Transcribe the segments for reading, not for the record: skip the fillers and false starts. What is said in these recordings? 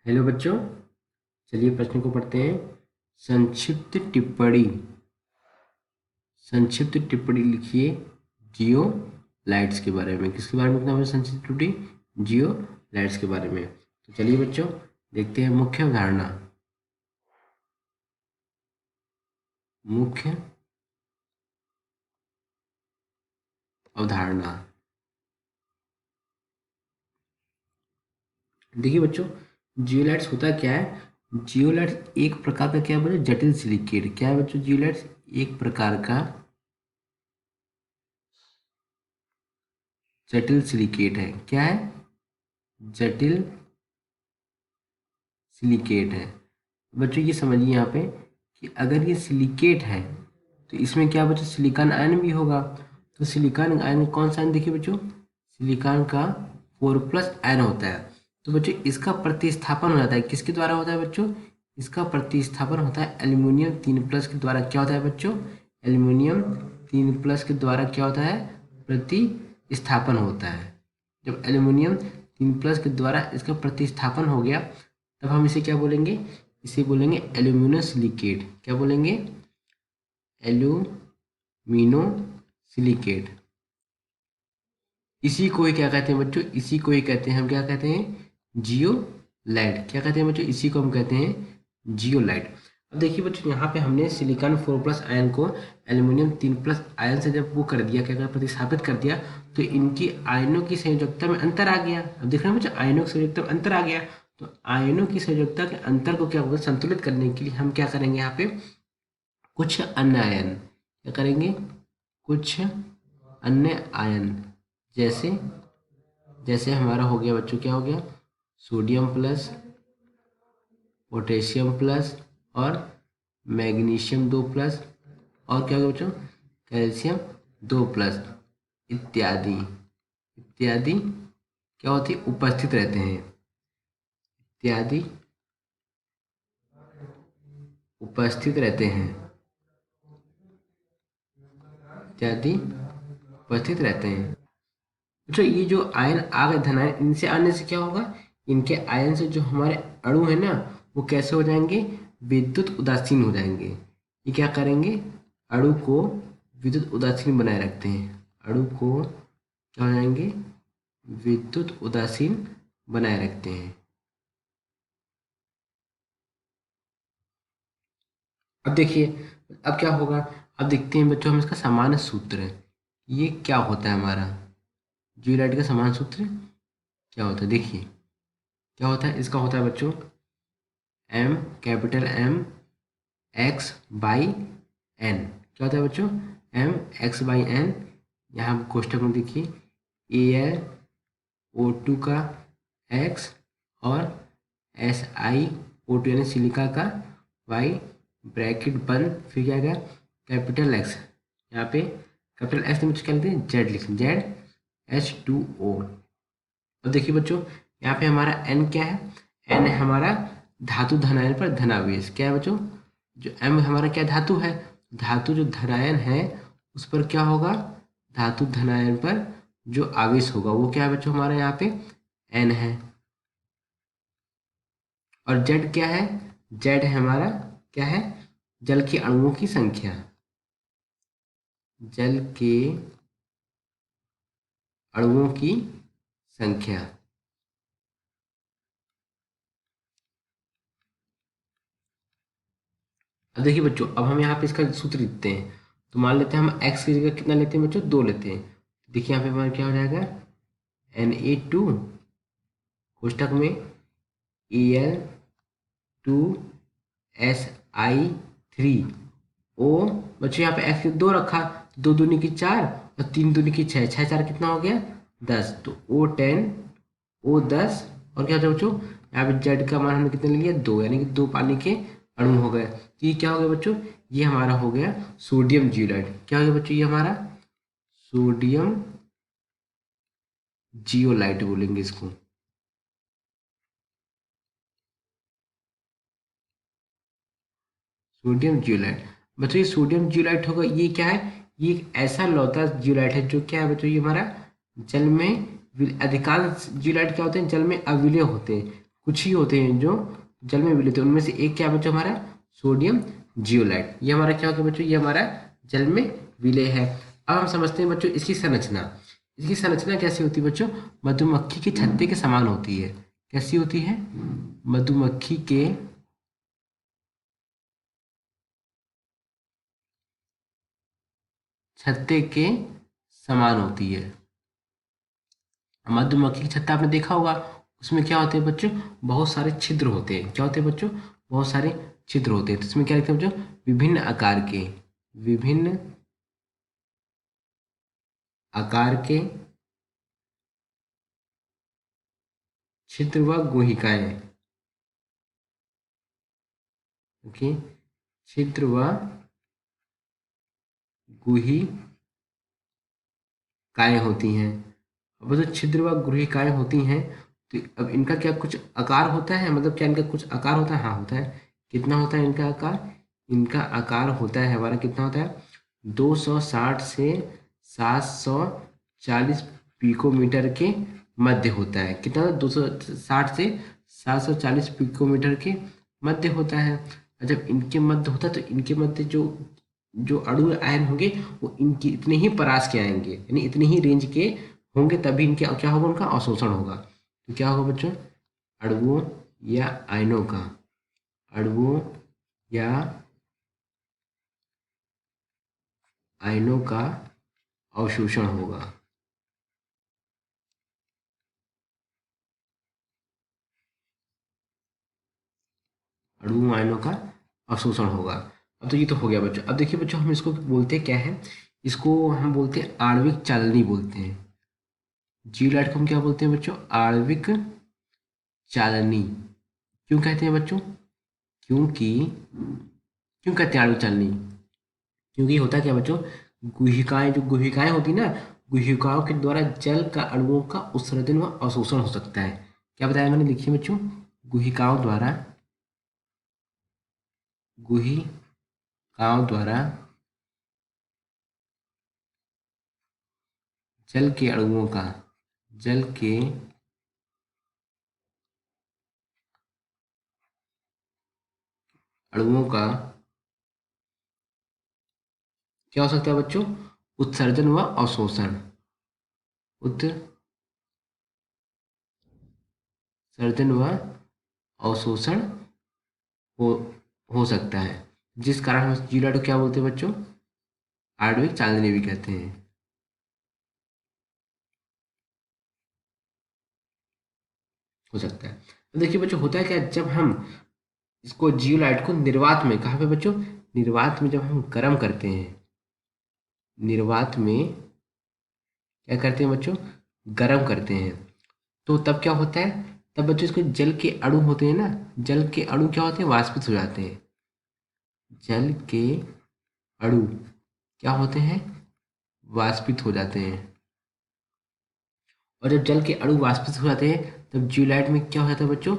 Hello बच्चों, चलिए प्रश्न को पढ़ते हैं। संक्षिप्त टिप्पणी संक्षिप्त टिप्पणी लिखिए जियो लाइट्स के बारे में। किसके बारे में लिखना है संक्षिप्त टिप्पणी? जियो लाइट्स के बारे में। तो चलिए बच्चों देखते हैं। मुख्य अवधारणा मुख्य अवधारणा देखिए बच्चों, जियोलाइट्स होता क्या है? जियोलाइट्स एक प्रकार का क्या है बच्चों? जटिल सिलिकेट। क्या है बच्चों? जियोलाइट्स एक प्रकार का जटिल सिलिकेट है। क्या है? जटिल सिलिकेट है। बच्चों ये समझिए यहाँ पे कि अगर ये सिलिकेट है तो इसमें क्या बच्चों? सिलिकॉन आयन भी होगा। तो सिलिकॉन आयन कौन सा आयन? देखिए बच्चों, सिलिकॉन का 4+ आयन होता है। तो बच्चों इसका प्रतिस्थापन हो जाता है। किसके द्वारा होता है बच्चों? इसका प्रतिस्थापन होता है एल्यूमिनियम 3+ के द्वारा। क्या होता है बच्चों? एल्यूमिनियम 3+ के द्वारा क्या होता है? प्रतिस्थापन होता है। जब एल्यूमिनियम 3+ के द्वारा इसका प्रतिस्थापन हो गया तब हम इसे क्या बोलेंगे? इसे बोलेंगे एल्यूमिनो सिलिकेट। क्या बोलेंगे? Alumino silicate. इसी को ही क्या कहते हैं बच्चों? इसी को ही कहते हैं हम क्या कहते हैं? जियोलाइट। क्या कहते हैं बच्चों? इसी को हम कहते हैं जियोलाइट। अब देखिए बच्चों, यहाँ पे हमने सिलिकॉन 4+ आयन को एल्यूमिनियम 3+ आयन से जब वो कर दिया, क्या कर प्रतिस्थापित कर दिया, तो इनकी आयनों की संयोजकता में अंतर आ गया। अब देख रहे हैं बच्चों, आयनों की संयोजकता में अंतर आ गया। तो आयनों की संयोजकता के अंतर को क्या होगा? संतुलित करने के लिए हम क्या करेंगे? यहाँ पे कुछ अन्य आयन क्या करेंगे? कुछ अन्य आयन जैसे जैसे हमारा हो गया बच्चों, क्या हो गया? सोडियम प्लस, पोटेशियम प्लस और मैग्नीशियम 2+, और क्या हो गया बच्चों? कैल्शियम 2+, इत्यादि इत्यादि क्या होती है? उपस्थित रहते हैं। इत्यादि उपस्थित रहते हैं। इत्यादि उपस्थित रहते हैं। अच्छा, ये जो आयन आ गए धन आयन, इनसे आने से क्या होगा? इनके आयन से जो हमारे अणु है ना, वो कैसे हो जाएंगे? विद्युत उदासीन हो जाएंगे। ये क्या करेंगे? अणु को विद्युत उदासीन बनाए रखते हैं। अणु को क्या हो जाएंगे? विद्युत उदासीन बनाए रखते हैं। अब देखिए, अब क्या होगा? अब देखते हैं बच्चों हम इसका सामान्य सूत्र। ये क्या होता है हमारा? जियोलाइट का सामान्य सूत्र क्या होता है? देखिए क्या होता है इसका। होता है बच्चों M, capital M, X by N. क्या होता है बच्चों? M X by N. यहाँ कोष्टक में देखिए AlO2 का एक्स और SiO2 यानी सिलिका का वाई, ब्रैकेट बंद, फिर क्या आएगा? Capital x. यहाँ पे कैपिटल एक्स में क्या लिखते हैं? जेड लिखते हैं, ZH2O। अब देखिए बच्चों, यहाँ पे हमारा एन क्या है? एन है हमारा धातु धनायन पर धनावेश। क्या है बच्चों? जो एम हमारा क्या धातु है? धातु जो धनायन है उस पर क्या होगा? धातु धनायन पर जो आवेश होगा वो क्या है बच्चों? हमारा यहाँ पे एन है। और जेड क्या है? जेड है हमारा क्या है? जल के अणुओं की संख्या। जल के अणुओं की संख्या। अब देखिए बच्चों, अब हम यहाँ पे इसका सूत्र लिखते हैं। तो मान लेते हैं हम x की जगह कितना लेते हैं बच्चों? 2 लेते हैं। देखिए यहाँ पे हमारा क्या हो जाएगा? Na2 कोष्टक में Al2Si3O। बच्चों यहाँ पे x 2 रखा, 2 दूनी की 4 और 3 दूनी की 6, 6 4 कितना हो गया? 10। तो O10 O10। और क्या होता है बच्चों? यहाँ पे जेड का मान हमने कितने ले लिया? 2, यानी कि 2 पानी के अणु हो गए। तो ये क्या हो गया बच्चों? ये हमारा हो गया सोडियम जियोलाइट। क्या हो गया बच्चों? ये हमारा सोडियम जियोलाइट बोलेंगे इसको। Sodium zeolite. बच्चों ये सोडियम जियोलाइट होगा, ये क्या है? ये एक ऐसा लौता जियोलाइट है जो क्या है बच्चों? ये हमारा जल में अधिकांश जियोलाइट क्या होते हैं? जल में अविलय होते हैं। कुछ ही होते हैं जो जल में विलीन होते हैं। उनमें से एक क्या बच्चों हमारा सोडियम जियोलाइट, ये हमारा क्या होगा बच्चों, ये हमारा जल में विलय है। अब हम समझते हैं बच्चों इसकी संरचना। इसकी संरचना कैसी होती है बच्चों, मधुमक्खी के छत्ते के समान होती है। कैसी होती है, मधुमक्खी के छत्ते के समान होती है। मधुमक्खी की छत्ता आपने देखा होगा, उसमें क्या होते हैं बच्चों, बहुत सारे छिद्र होते हैं। क्या होते हैं बच्चों, बहुत सारे छिद्र होते हैं। तो इसमें क्या लिखते हैं बच्चों, विभिन्न आकार के, विभिन्न आकार के छिद्र व गुहिकाएं। ओके, छिद्र व गुहिकाएं होती हैं। अब जो छिद्र व गुहिकाएं होती हैं, तो अब इनका क्या कुछ आकार होता है, मतलब क्या इनका कुछ आकार होता है, हाँ होता है। कितना होता है इनका आकार, इनका आकार होता है हमारा, कितना होता है, 260 से 740 पिकोमीटर के मध्य होता है। कितना, 260 से 740 पिकोमीटर के मध्य होता है। और जब इनके मध्य होता है तो इनके मध्य जो जो अणु आयन होंगे वो इनकी इतने ही परास के आएंगे, यानी इतने ही रेंज के होंगे, तभी इनके क्या होगा, उनका अवशोषण होगा। तो क्या होगा बच्चों, अणुओं या आयनों का, अणुओं या आयनों का अवशोषण होगा। अणु आयनों का अवशोषण होगा। अब तो ये तो हो गया बच्चों। अब देखिए बच्चों, हम इसको बोलते क्या है, इसको हम बोलते हैं आणविक चालनी बोलते हैं। जीवलाइट को हम क्या बोलते हैं बच्चों, आणविक चालनी। क्यों कहते हैं बच्चों, क्योंकि क्यों कहते हैं आणविक चालनी, क्योंकि होता क्या बच्चों, गुहिकाएं, जो गुहिकाएं होती ना, गुहिकाओं के द्वारा जल का अणुओं का उत्सर्जन व अवशोषण हो सकता है। क्या बताया मैंने, लिखिए बच्चों, गुहिकाओं द्वारा, गुहिकाओं द्वारा जल के अणुओं का, जल के अणुओं का क्या हो सकता है बच्चों, उत्सर्जन व अवशोषण, उत्सर्जन व अवशोषण हो हो सकता है। जिस कारण हम जीरा को क्या बोलते हैं बच्चों, आणविक चालनी भी कहते हैं। हो सकता है। तो देखिए बच्चों, होता है क्या, जब हम इसको जियोलाइट को निर्वात में, कहाँ पे बच्चों, निर्वात में जब हम गर्म करते हैं, निर्वात में क्या करते हैं बच्चों, गर्म करते हैं, तो तब क्या होता है, तब बच्चों इसको जल के अणु होते हैं ना, जल के अणु क्या होते हैं, वाष्पित हो जाते हैं। जल के अणु क्या होते हैं, वाष्पित हो जाते हैं। और जब जल के अणु वाष्पित हो जाते हैं, तब जियोलाइट में क्या हो जाता है बच्चों,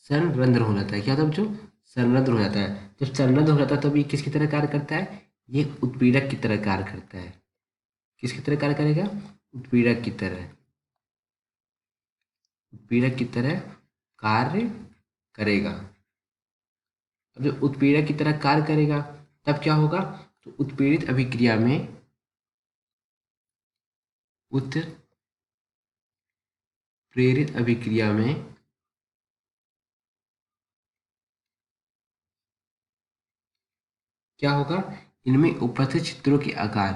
संरंध्र हो जाता है। क्या होता है बच्चों, संरंध्र हो जाता है। जब संरंध्र हो जाता है तब ये किसकी तरह कार्य करता है, ये उत्पीड़क की तरह कार्य करता है। किसकी तरह कार्य करेगा, उत्पीड़क की तरह, उत्पीड़क की तरह कार्य करेगा। अब जब उत्पीड़क की तरह कार्य करेगा तब क्या होगा, तो उत्पीड़ित अभिक्रिया में, उत्प्रेरित अभिक्रिया में क्या होगा, इनमें उपस्थित छिद्रों के आकार,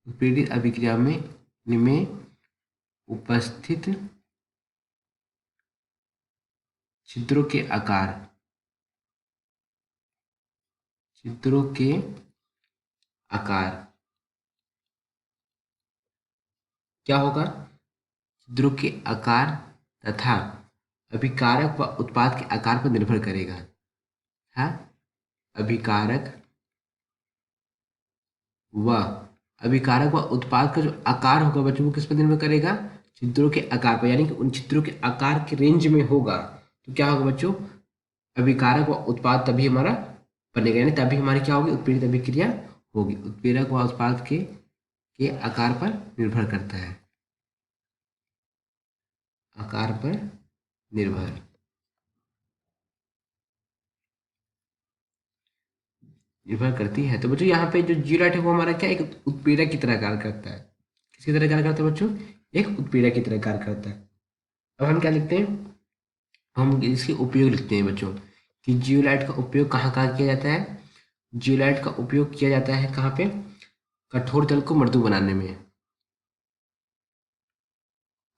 उत्प्रेरित अभिक्रिया में इनमें उपस्थित छिद्रों के आकार, छिद्रों के आकार क्या होगा, छिद्रों के आकार तथा अभिकारक व उत्पाद के आकार पर निर्भर करेगा। हाँ, अभिकारक व अभिकारक व उत्पाद का जो आकार होगा बच्चों, वो किस पर निर्भर करेगा, छिद्रों के आकार पर, यानी कि उन छिद्रों के आकार के रेंज में होगा तो क्या होगा बच्चों, अभिकारक व उत्पाद तभी हमारा बनेगा, यानी तभी हमारी क्या होगी, उत्प्रेरित अभिक्रिया होगी। उत्प्रेरक व उत्पाद के आकार पर निर्भर करता है, आकार पर निर्भर। निर्भर करती है। तो बच्चों यहाँ पे जो जियोलाइट है वो हमारा क्या एक उत्प्रेरक की तरह कार्य करता है। किसकी तरह कार्य करता है बच्चों? एक उत्प्रेरक की तरह कार्य करता है। अब हम क्या लिखते हैं? हम इसके उपयोग लिखते हैं बच्चों कि जियोलाइट का उपयोग कहाँ कहाँ किया जाता है। जियोलाइट का उपयोग किया जाता है कहाँ पे? कठोर जल को मृदु बनाने में।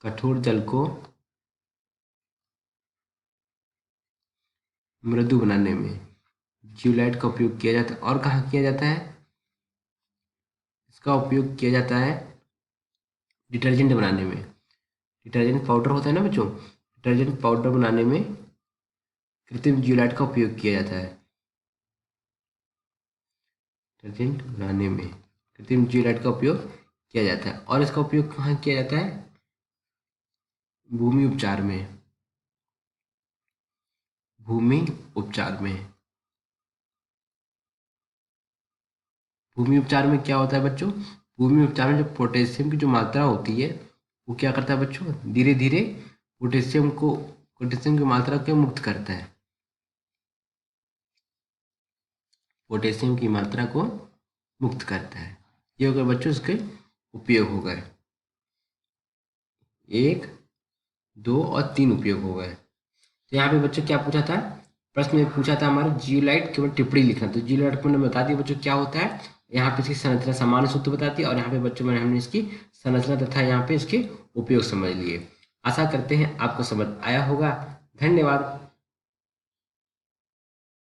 कठोर जल को मृदु बनाने में जियोलाइट का उपयोग किया जाता है। और कहाँ किया जाता है? इसका उपयोग किया जाता है डिटर्जेंट बनाने में। डिटर्जेंट पाउडर होता है ना बच्चों, डिटर्जेंट पाउडर बनाने में कृत्रिम जियोलाइट का उपयोग किया जाता है। डिटर्जेंट बनाने में कृत्रिम जियोलाइट का उपयोग किया जाता है। और इसका उपयोग कहाँ किया जाता है? भूमि उपचार में। भूमि उपचार में। भूमि उपचार में क्या होता है बच्चों? भूमि उपचार में जो पोटेशियम की जो मात्रा होती है वो क्या करता है बच्चों? धीरे धीरे पोटेशियम की मात्रा को मुक्त करता है। पोटेशियम की मात्रा को मुक्त करता है। ये हो गए बच्चों इसके उपयोग हो गए। 1, 2 और 3 उपयोग हो गए। तो यहाँ पे बच्चों क्या पूछा था? प्रश्न में पूछा था हमारा जियोलाइट केवल टिप्पणी लिखना। तो जियोलाइट को मैंने बता दिया बच्चों क्या होता है। यहाँ पे इसकी संरचना सामान्य सूत्र बताती है और यहाँ पे बच्चों मैंने हमने इसकी संरचना तथा यहाँ पे इसके उपयोग समझ लिए। आशा करते हैं आपको समझ आया होगा। धन्यवाद।